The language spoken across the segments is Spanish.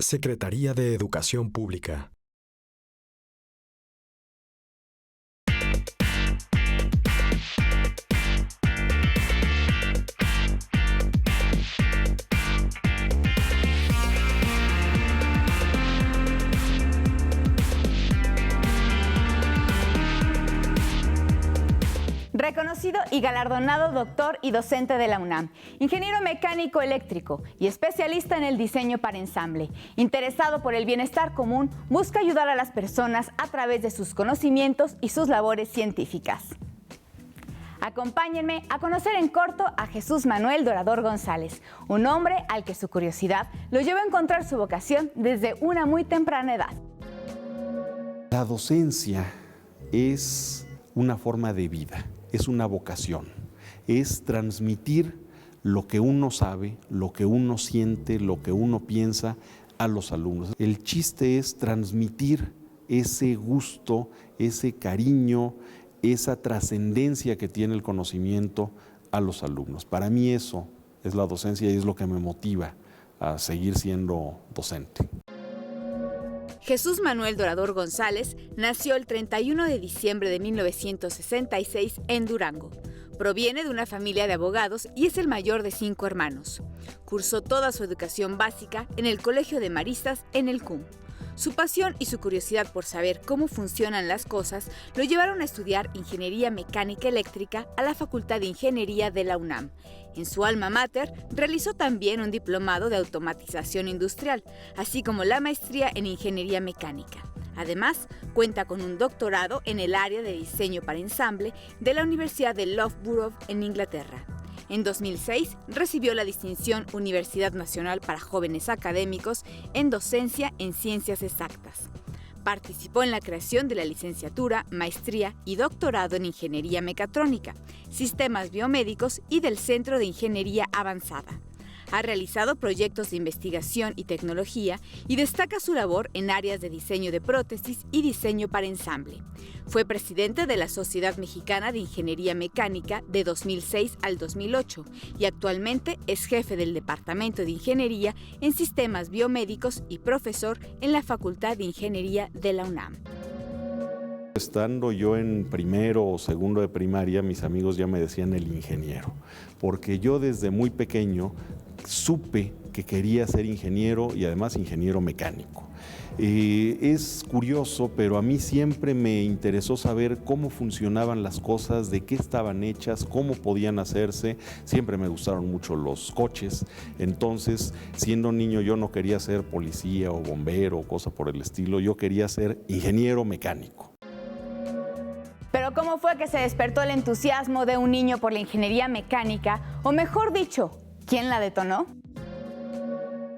Secretaría de Educación Pública. Reconocido y galardonado doctor y docente de la UNAM, ingeniero mecánico eléctrico y especialista en el diseño para ensamble. Interesado por el bienestar común, busca ayudar a las personas a través de sus conocimientos y sus labores científicas. Acompáñenme a conocer en corto a Jesús Manuel Dorador González, un hombre al que su curiosidad lo llevó a encontrar su vocación desde una muy temprana edad. La docencia es una forma de vida. Es una vocación, es transmitir lo que uno sabe, lo que uno siente, lo que uno piensa a los alumnos. El chiste es transmitir ese gusto, ese cariño, esa trascendencia que tiene el conocimiento a los alumnos. Para mí eso es la docencia y es lo que me motiva a seguir siendo docente. Jesús Manuel Dorador González nació el 31 de diciembre de 1966 en Durango. Proviene de una familia de abogados y es el mayor de 5 hermanos. Cursó toda su educación básica en el Colegio de Maristas en el CUM. Su pasión y su curiosidad por saber cómo funcionan las cosas lo llevaron a estudiar Ingeniería Mecánica Eléctrica a la Facultad de Ingeniería de la UNAM. En su alma mater, realizó también un diplomado de automatización industrial, así como la maestría en Ingeniería Mecánica. Además, cuenta con un doctorado en el área de diseño para ensamble de la Universidad de Loughborough en Inglaterra. En 2006 recibió la distinción Universidad Nacional para Jóvenes Académicos en Docencia en Ciencias Exactas. Participó en la creación de la licenciatura, maestría y doctorado en Ingeniería Mecatrónica, Sistemas Biomédicos y del Centro de Ingeniería Avanzada. Ha realizado proyectos de investigación y tecnología y destaca su labor en áreas de diseño de prótesis y diseño para ensamble. Fue presidente de la Sociedad Mexicana de Ingeniería Mecánica de 2006 al 2008 y actualmente es jefe del Departamento de Ingeniería en Sistemas Biomédicos y profesor en la Facultad de Ingeniería de la UNAM. Estando yo en primero o segundo de primaria, mis amigos ya me decían el ingeniero, porque yo desde muy pequeño supe que quería ser ingeniero y además ingeniero mecánico. Es curioso, pero a mí siempre me interesó saber cómo funcionaban las cosas, de qué estaban hechas, cómo podían hacerse. Siempre me gustaron mucho los coches, entonces siendo niño yo no quería ser policía o bombero o cosa por el estilo, yo quería ser ingeniero mecánico. Pero ¿cómo fue que se despertó el entusiasmo de un niño por la ingeniería mecánica? O mejor dicho, ¿quién la detonó?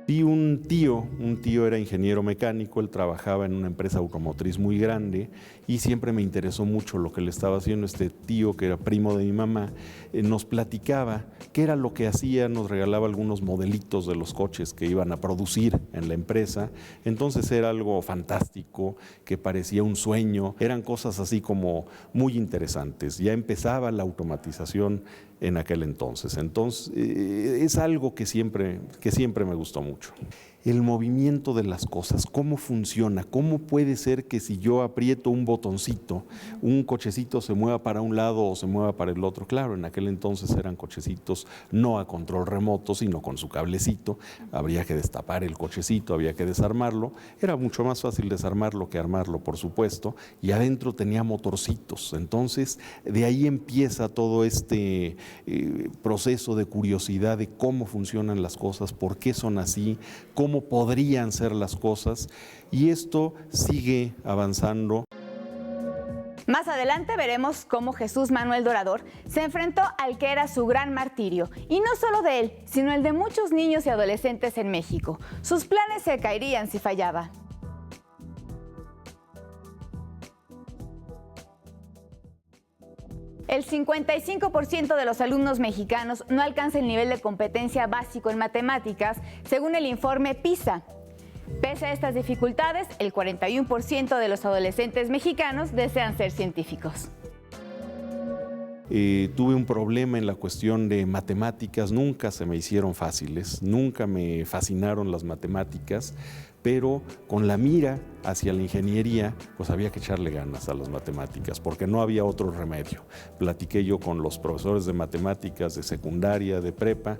Y un tío era ingeniero mecánico, él trabajaba en una empresa automotriz muy grande y siempre me interesó mucho lo que le estaba haciendo. Este tío, que era primo de mi mamá, nos platicaba qué era lo que hacía, nos regalaba algunos modelitos de los coches que iban a producir en la empresa. Entonces era algo fantástico, que parecía un sueño, eran cosas así como muy interesantes. Ya empezaba la automatización en aquel entonces. Es algo que siempre me gustó mucho. El movimiento de las cosas, cómo funciona, cómo puede ser que si yo aprieto un botoncito, un cochecito se mueva para un lado o se mueva para el otro. Claro, en aquel entonces eran cochecitos no a control remoto, sino con su cablecito. Habría que destapar el cochecito, había que desarmarlo. Era mucho más fácil desarmarlo que armarlo, por supuesto, y adentro tenía motorcitos. Entonces, de ahí empieza todo este proceso de curiosidad de cómo funcionan las cosas, por qué son así, cómo podrían ser las cosas, y esto sigue avanzando. Más adelante veremos cómo Jesús Manuel Dorador se enfrentó al que era su gran martirio, y no solo de él, sino el de muchos niños y adolescentes en México. Sus planes se caerían si fallaba. El 55% de los alumnos mexicanos no alcanza el nivel de competencia básico en matemáticas, según el informe PISA. Pese a estas dificultades, el 41% de los adolescentes mexicanos desean ser científicos. Tuve un problema en la cuestión de matemáticas, nunca se me hicieron fáciles, nunca me fascinaron las matemáticas, pero con la mira hacia la ingeniería, pues había que echarle ganas a las matemáticas, porque no había otro remedio. Platiqué yo con los profesores de matemáticas de secundaria, de prepa.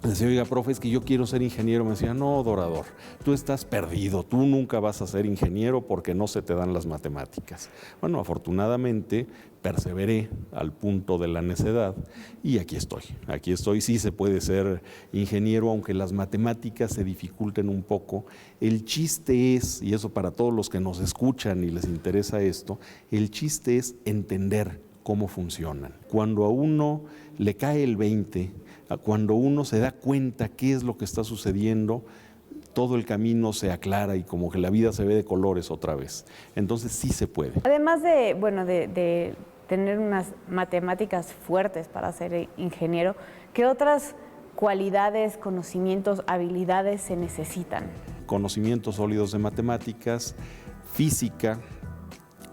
Decía, oiga, profe, es que yo quiero ser ingeniero. Me decía, no, Dorador, tú estás perdido, tú nunca vas a ser ingeniero porque no se te dan las matemáticas. Bueno, afortunadamente perseveré al punto de la necedad y aquí estoy, sí se puede ser ingeniero, aunque las matemáticas se dificulten un poco. El chiste es, y eso para todos los que nos escuchan y les interesa esto, el chiste es entender cómo funcionan. Cuando a uno le cae el 20, cuando uno se da cuenta qué es lo que está sucediendo, todo el camino se aclara y como que la vida se ve de colores otra vez. Entonces sí se puede. Además de tener unas matemáticas fuertes para ser ingeniero, ¿qué otras cualidades, conocimientos, habilidades se necesitan? Conocimientos sólidos de matemáticas, física,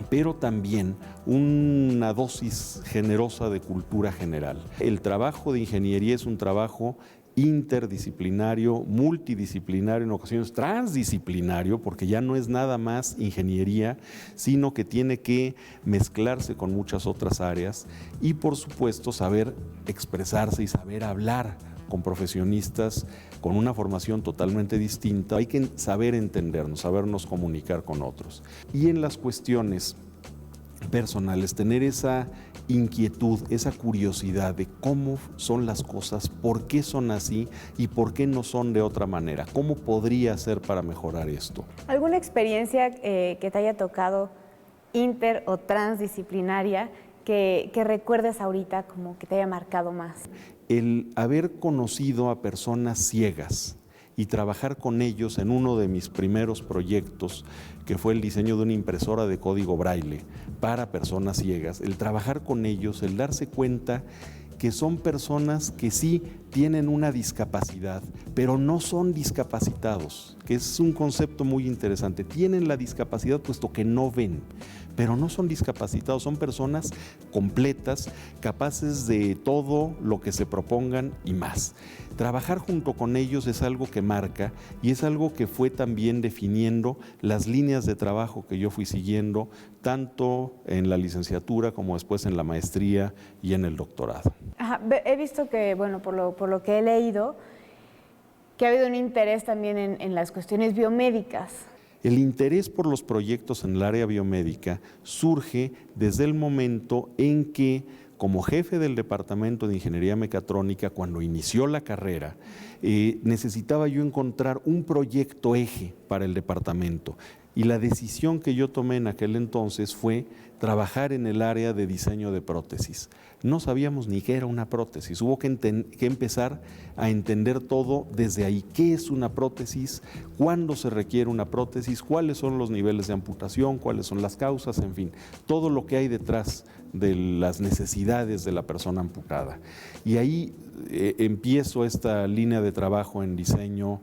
pero también una dosis generosa de cultura general. El trabajo de ingeniería es un trabajo interdisciplinario, multidisciplinario, en ocasiones transdisciplinario, porque ya no es nada más ingeniería, sino que tiene que mezclarse con muchas otras áreas y, por supuesto, saber expresarse y saber hablar con profesionistas con una formación totalmente distinta. Hay que saber entendernos, sabernos comunicar con otros. Y en las cuestiones personales, tener esa inquietud, esa curiosidad de cómo son las cosas, por qué son así y por qué no son de otra manera. ¿Cómo podría ser para mejorar esto? ¿Alguna experiencia que te haya tocado inter o transdisciplinaria que recuerdes ahorita como que te haya marcado más? El haber conocido a personas ciegas y trabajar con ellos en uno de mis primeros proyectos, que fue el diseño de una impresora de código braille para personas ciegas, el trabajar con ellos, el darse cuenta que son personas que sí tienen una discapacidad, pero no son discapacitados, que es un concepto muy interesante. Tienen la discapacidad puesto que no ven, pero no son discapacitados, son personas completas, capaces de todo lo que se propongan y más. Trabajar junto con ellos es algo que marca y es algo que fue también definiendo las líneas de trabajo que yo fui siguiendo, tanto en la licenciatura como después en la maestría y en el doctorado. Ajá, he visto que, bueno, por lo que he leído, que ha habido un interés también en las cuestiones biomédicas. El interés por los proyectos en el área biomédica surge desde el momento en que, como jefe del Departamento de Ingeniería Mecatrónica, cuando inició la carrera, necesitaba yo encontrar un proyecto eje para el departamento. Y la decisión que yo tomé en aquel entonces fue trabajar en el área de diseño de prótesis. No sabíamos ni qué era una prótesis, hubo que empezar a entender todo desde ahí. ¿Qué es una prótesis? ¿Cuándo se requiere una prótesis? ¿Cuáles son los niveles de amputación? ¿Cuáles son las causas? En fin, todo lo que hay detrás de las necesidades de la persona amputada. Y ahí empiezo esta línea de trabajo en diseño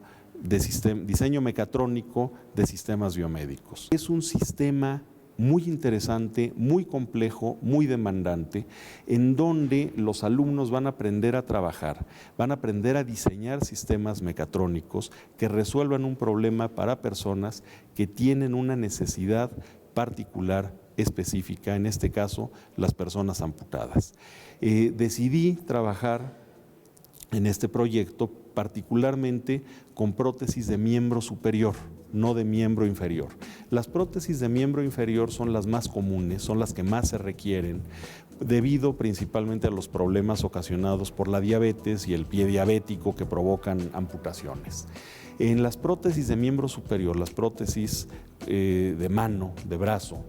mecatrónico de sistemas biomédicos. Es un sistema muy interesante, muy complejo, muy demandante, en donde los alumnos van a aprender a trabajar, van a aprender a diseñar sistemas mecatrónicos que resuelvan un problema para personas que tienen una necesidad particular, específica, en este caso, las personas amputadas. Decidí trabajar en este proyecto particularmente con prótesis de miembro superior, no de miembro inferior. Las prótesis de miembro inferior son las más comunes, son las que más se requieren, debido principalmente a los problemas ocasionados por la diabetes y el pie diabético que provocan amputaciones. En las prótesis de miembro superior, las prótesis de mano, de brazo,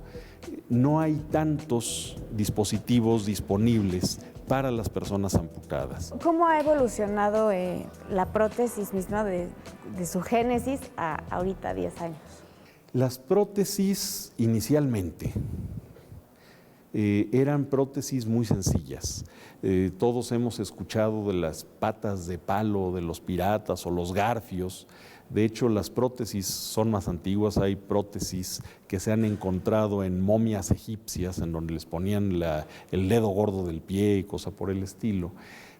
no hay tantos dispositivos disponibles para las personas amputadas. ¿Cómo ha evolucionado la prótesis misma de su génesis a ahorita 10 años? Las prótesis inicialmente eran prótesis muy sencillas. Todos hemos escuchado de las patas de palo de los piratas o los garfios. De hecho, las prótesis son más antiguas. Hay prótesis que se han encontrado en momias egipcias, en donde les ponían el dedo gordo del pie y cosas por el estilo.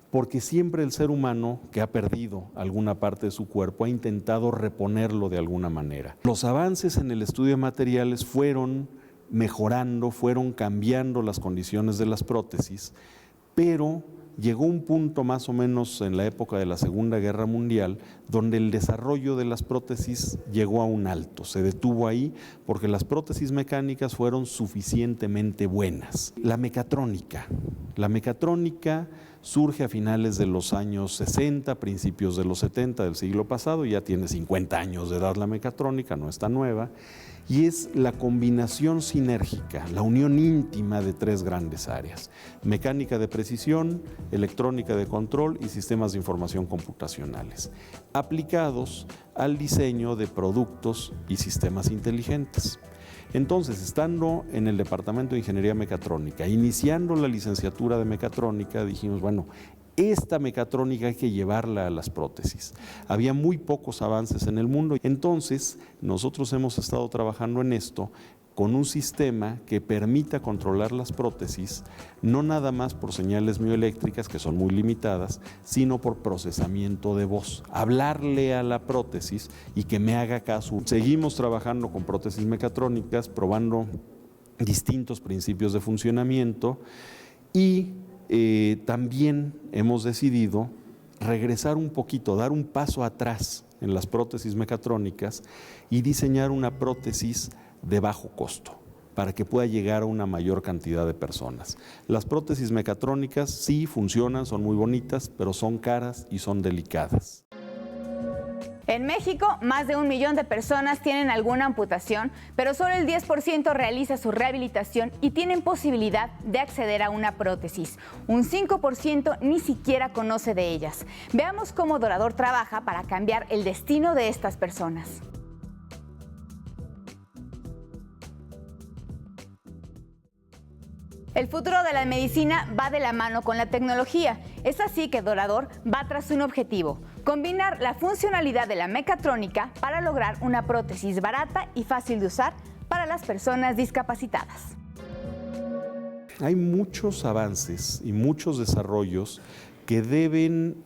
Porque siempre el ser humano que ha perdido alguna parte de su cuerpo ha intentado reponerlo de alguna manera. Los avances en el estudio de materiales fueron mejorando, fueron cambiando las condiciones de las prótesis, pero llegó un punto más o menos en la época de la Segunda Guerra Mundial donde el desarrollo de las prótesis llegó a un alto, se detuvo ahí porque las prótesis mecánicas fueron suficientemente buenas. La mecatrónica surge a finales de los años 60, principios de los 70 del siglo pasado, ya tiene 50 años de edad la mecatrónica, no está nueva, y es la combinación sinérgica, la unión íntima de tres grandes áreas: mecánica de precisión, electrónica de control y sistemas de información computacionales, aplicados al diseño de productos y sistemas inteligentes. Entonces, estando en el Departamento de Ingeniería Mecatrónica, iniciando la licenciatura de mecatrónica, dijimos, bueno, esta mecatrónica hay que llevarla a las prótesis. Había muy pocos avances en el mundo. Entonces, nosotros hemos estado trabajando en esto con un sistema que permita controlar las prótesis, no nada más por señales mioeléctricas, que son muy limitadas, sino por procesamiento de voz. Hablarle a la prótesis y que me haga caso. Seguimos trabajando con prótesis mecatrónicas, probando distintos principios de funcionamiento y también hemos decidido regresar un poquito, dar un paso atrás en las prótesis mecatrónicas y diseñar una prótesis de bajo costo para que pueda llegar a una mayor cantidad de personas. Las prótesis mecatrónicas sí funcionan, son muy bonitas, pero son caras y son delicadas. En México, más de 1 millón de personas tienen alguna amputación, pero solo el 10% realiza su rehabilitación y tienen posibilidad de acceder a una prótesis. Un 5% ni siquiera conoce de ellas. Veamos cómo Dorador trabaja para cambiar el destino de estas personas. El futuro de la medicina va de la mano con la tecnología. Es así que Dorador va tras un objetivo: combinar la funcionalidad de la mecatrónica para lograr una prótesis barata y fácil de usar para las personas discapacitadas. Hay muchos avances y muchos desarrollos que deben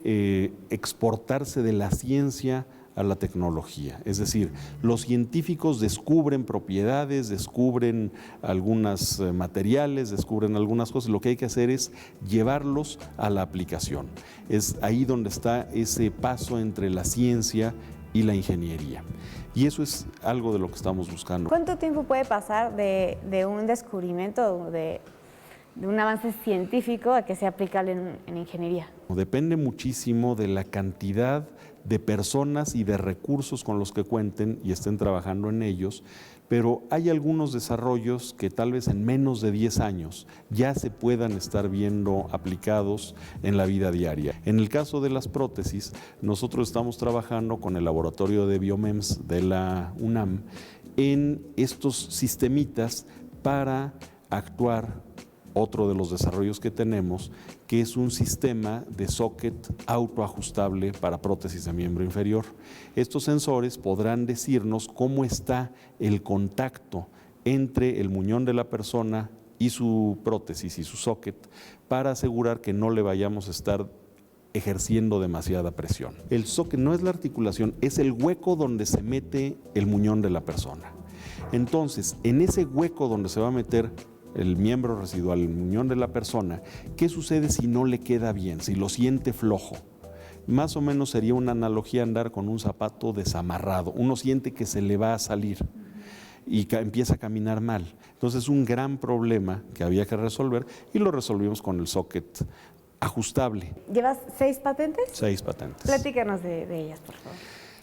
exportarse de la ciencia a la tecnología. Es decir, los científicos descubren propiedades, descubren algunos materiales, descubren algunas cosas. Lo que hay que hacer es llevarlos a la aplicación. Es ahí donde está ese paso entre la ciencia y la ingeniería. Y eso es algo de lo que estamos buscando. ¿Cuánto tiempo puede pasar de un descubrimiento, de un avance científico a que sea aplicable en ingeniería? Depende muchísimo de la cantidad de personas y de recursos con los que cuenten y estén trabajando en ellos, pero hay algunos desarrollos que tal vez en menos de 10 años ya se puedan estar viendo aplicados en la vida diaria. En el caso de las prótesis, nosotros estamos trabajando con el laboratorio de Biomems de la UNAM en estos sistemitas para actuar. Otro de los desarrollos que tenemos, que es un sistema de socket autoajustable para prótesis de miembro inferior. Estos sensores podrán decirnos cómo está el contacto entre el muñón de la persona y su prótesis y su socket para asegurar que no le vayamos a estar ejerciendo demasiada presión. El socket no es la articulación, es el hueco donde se mete el muñón de la persona. Entonces, en ese hueco donde se va a meter el miembro residual, el muñón de la persona, ¿qué sucede si no le queda bien, si lo siente flojo? Más o menos sería una analogía andar con un zapato desamarrado. Uno siente que se le va a salir y empieza a caminar mal. Entonces es un gran problema que había que resolver y lo resolvimos con el socket ajustable. ¿Llevas 6 patentes? 6 patentes. Platícanos de ellas, por favor.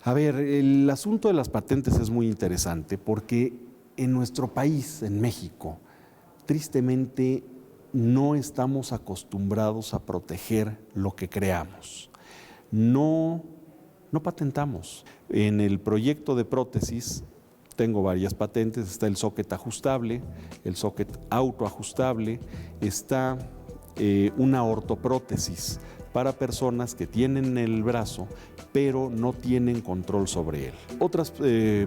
A ver, el asunto de las patentes es muy interesante porque en nuestro país, en México, tristemente no estamos acostumbrados a proteger lo que creamos. No patentamos. En el proyecto de prótesis Tengo varias patentes, está el socket ajustable, el socket autoajustable, está una ortoprótesis para personas que tienen el brazo pero no tienen control sobre él. Otras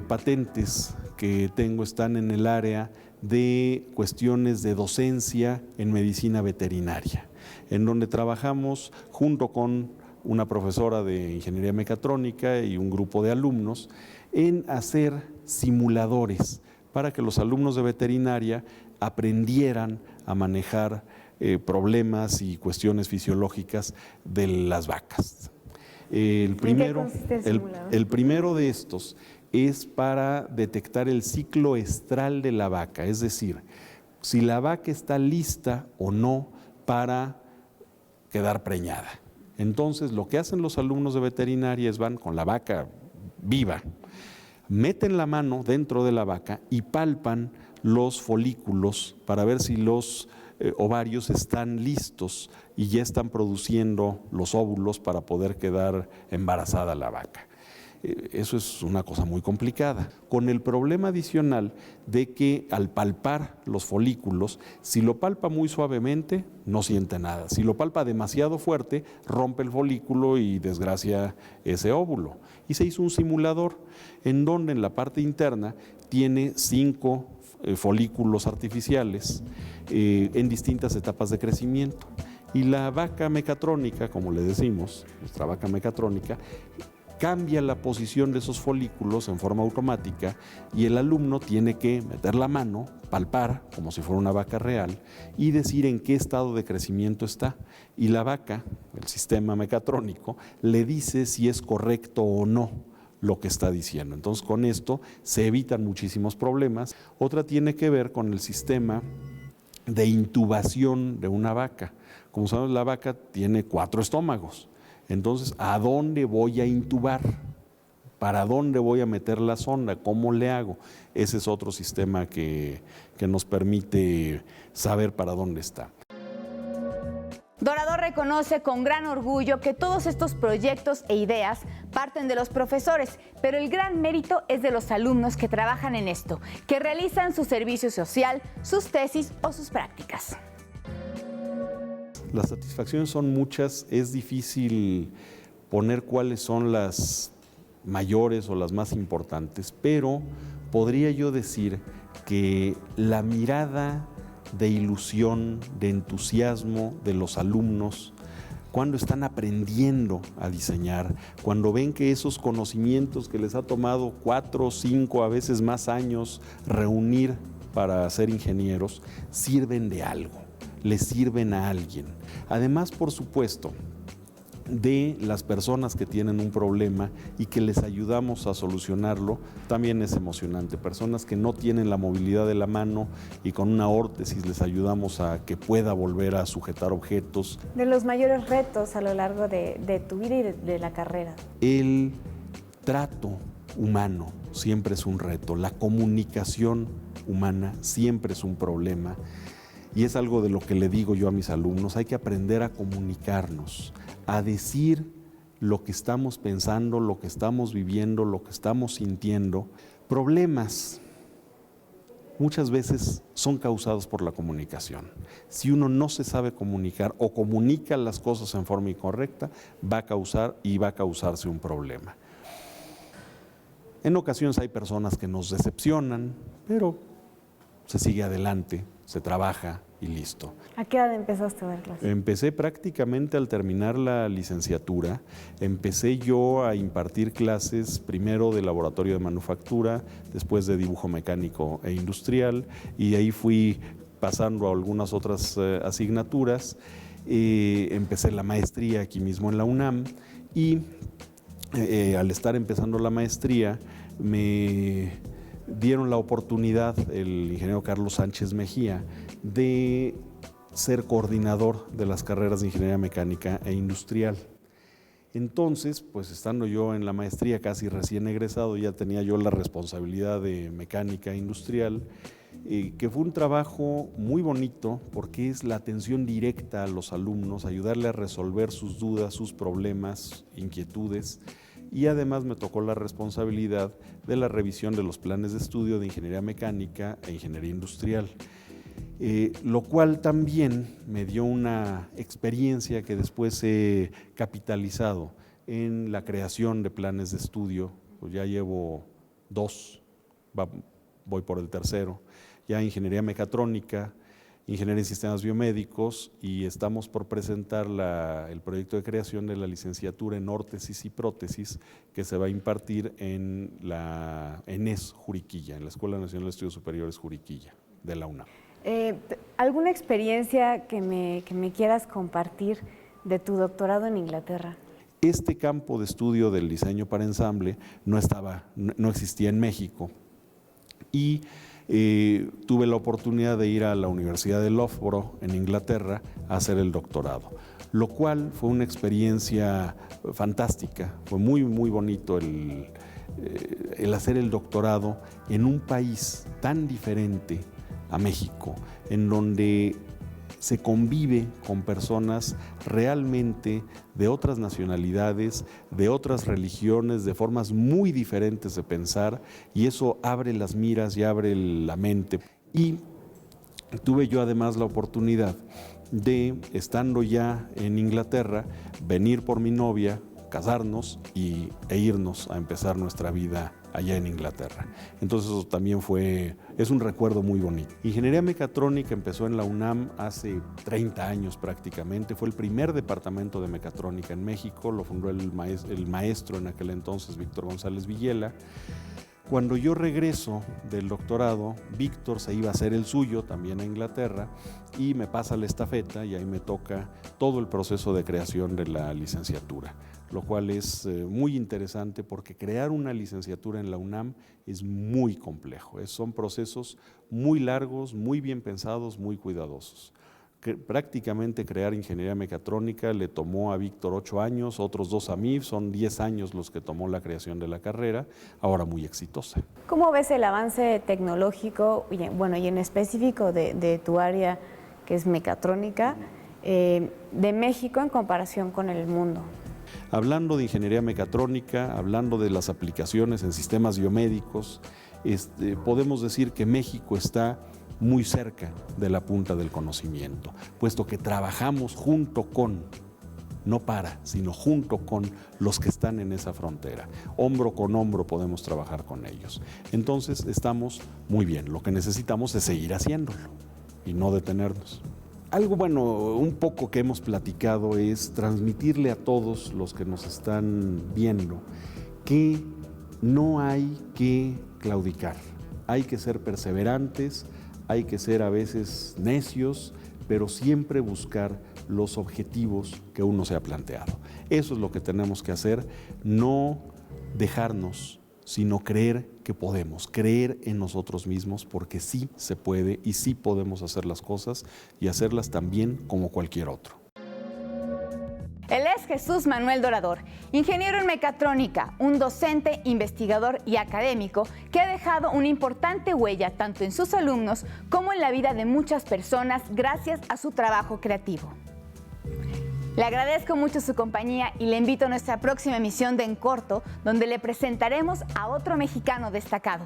patentes que tengo están en el área de cuestiones de docencia en medicina veterinaria, en donde trabajamos junto con una profesora de ingeniería mecatrónica y un grupo de alumnos en hacer simuladores para que los alumnos de veterinaria aprendieran a manejar problemas y cuestiones fisiológicas de las vacas. El primero de estos es para detectar el ciclo estral de la vaca, es decir, si la vaca está lista o no para quedar preñada. Entonces, lo que hacen los alumnos de veterinaria es van con la vaca viva, meten la mano dentro de la vaca y palpan los folículos para ver si los ovarios están listos y ya están produciendo los óvulos para poder quedar embarazada la vaca. Eso es una cosa muy complicada, con el problema adicional de que al palpar los folículos, si lo palpa muy suavemente, no siente nada. Si lo palpa demasiado fuerte, rompe el folículo y desgracia ese óvulo. Y se hizo un simulador en donde en la parte interna tiene 5 folículos artificiales en distintas etapas de crecimiento. Y la vaca mecatrónica, como le decimos, nuestra vaca mecatrónica, cambia la posición de esos folículos en forma automática y el alumno tiene que meter la mano, palpar como si fuera una vaca real y decir en qué estado de crecimiento está. Y la vaca, el sistema mecatrónico, le dice si es correcto o no lo que está diciendo. Entonces, con esto se evitan muchísimos problemas. Otra tiene que ver con el sistema de intubación de una vaca. Como sabemos, la vaca tiene 4 estómagos. Entonces, ¿a dónde voy a intubar? ¿Para dónde voy a meter la sonda? ¿Cómo le hago? Ese es otro sistema que nos permite saber para dónde está. Dorador reconoce con gran orgullo que todos estos proyectos e ideas parten de los profesores, pero el gran mérito es de los alumnos que trabajan en esto, que realizan su servicio social, sus tesis o sus prácticas. Las satisfacciones son muchas, es difícil poner cuáles son las mayores o las más importantes, pero podría yo decir que la mirada de ilusión, de entusiasmo de los alumnos, cuando están aprendiendo a diseñar, cuando ven que esos conocimientos que les ha tomado 4, 5, a veces más años reunir para ser ingenieros, sirven de algo, les sirven a alguien. Además, por supuesto, de las personas que tienen un problema y que les ayudamos a solucionarlo, también es emocionante. Personas que no tienen la movilidad de la mano y con una órtesis les ayudamos a que pueda volver a sujetar objetos. De los mayores retos a lo largo de tu vida y de la carrera. El trato humano siempre es un reto, la comunicación humana siempre es un problema. Y es algo de lo que le digo yo a mis alumnos, hay que aprender a comunicarnos, a decir lo que estamos pensando, lo que estamos viviendo, lo que estamos sintiendo. Problemas muchas veces son causados por la comunicación. Si uno no se sabe comunicar o comunica las cosas en forma incorrecta, va a causar y va a causarse un problema. En ocasiones hay personas que nos decepcionan, pero se sigue adelante, se trabaja y listo. ¿A qué edad empezaste a dar clases? Empecé prácticamente al terminar la licenciatura. Empecé yo a impartir clases primero de laboratorio de manufactura, después de dibujo mecánico e industrial, y ahí fui pasando a algunas otras asignaturas. Empecé la maestría aquí mismo en la UNAM y al estar empezando la maestría me dieron la oportunidad, el ingeniero Carlos Sánchez Mejía, de ser coordinador de las carreras de ingeniería mecánica e industrial. Entonces, pues estando yo en la maestría casi recién egresado, ya tenía yo la responsabilidad de mecánica industrial, que fue un trabajo muy bonito porque es la atención directa a los alumnos, ayudarle a resolver sus dudas, sus problemas, inquietudes. y además me tocó la responsabilidad de la revisión de los planes de estudio de ingeniería mecánica e ingeniería industrial. Lo cual también me dio una experiencia que después he capitalizado en la creación de planes de estudio. Pues ya llevo 2, voy por el tercero, ya ingeniería mecatrónica, ingeniería en sistemas biomédicos, y estamos por presentar el proyecto de creación de la licenciatura en órtesis y prótesis que se va a impartir en la ENES Juriquilla, en la Escuela Nacional de Estudios Superiores Juriquilla de la UNAM. ¿Alguna experiencia que me quieras compartir de tu doctorado en Inglaterra? Este campo de estudio del diseño para ensamble no existía en México, y tuve la oportunidad de ir a la Universidad de Loughborough en Inglaterra a hacer el doctorado, lo cual fue una experiencia fantástica. Fue muy, muy bonito el hacer el doctorado en un país tan diferente a México, en donde se convive con personas realmente de otras nacionalidades, de otras religiones, de formas muy diferentes de pensar, y eso abre las miras y abre la mente. Y tuve yo además la oportunidad de, estando ya en Inglaterra, venir por mi novia, casarnos e irnos a empezar nuestra vida allá en Inglaterra. Entonces eso también es un recuerdo muy bonito. Ingeniería mecatrónica empezó en la UNAM hace 30 años prácticamente. Fue el primer departamento de mecatrónica en México, lo fundó el maestro en aquel entonces, Víctor González Villela. Cuando yo regreso del doctorado, Víctor se iba a hacer el suyo también a Inglaterra y me pasa la estafeta, y ahí me toca todo el proceso de creación de la licenciatura, lo cual es muy interesante porque crear una licenciatura en la UNAM es muy complejo. Son procesos muy largos, muy bien pensados, muy cuidadosos. Prácticamente crear ingeniería mecatrónica le tomó a Víctor 8 años, otros 2 a mí, son 10 años los que tomó la creación de la carrera, ahora muy exitosa. ¿Cómo ves el avance tecnológico, y en específico de tu área, que es mecatrónica, de México en comparación con el mundo? Hablando de ingeniería mecatrónica, hablando de las aplicaciones en sistemas biomédicos, podemos decir que México está muy cerca de la punta del conocimiento, puesto que trabajamos junto con, no para, sino junto con los que están en esa frontera. Hombro con hombro podemos trabajar con ellos. Entonces estamos muy bien. Lo que necesitamos es seguir haciéndolo y no detenernos. Algo un poco que hemos platicado es transmitirle a todos los que nos están viendo que no hay que claudicar, hay que ser perseverantes, hay que ser a veces necios, pero siempre buscar los objetivos que uno se ha planteado. Eso es lo que tenemos que hacer, no dejarnos, sino creer que podemos, creer en nosotros mismos, porque sí se puede y sí podemos hacer las cosas y hacerlas también como cualquier otro. Él es Jesús Manuel Dorador, ingeniero en mecatrónica, un docente, investigador y académico que ha dejado una importante huella tanto en sus alumnos como en la vida de muchas personas gracias a su trabajo creativo. Le agradezco mucho su compañía y le invito a nuestra próxima emisión de En Corto, donde le presentaremos a otro mexicano destacado.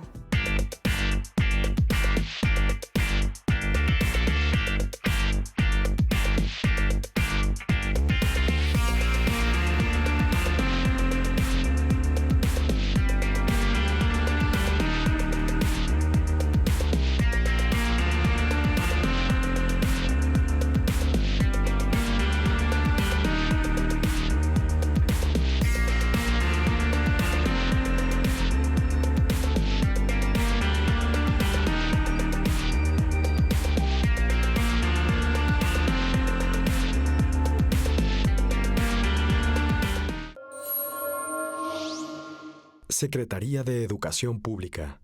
Secretaría de Educación Pública.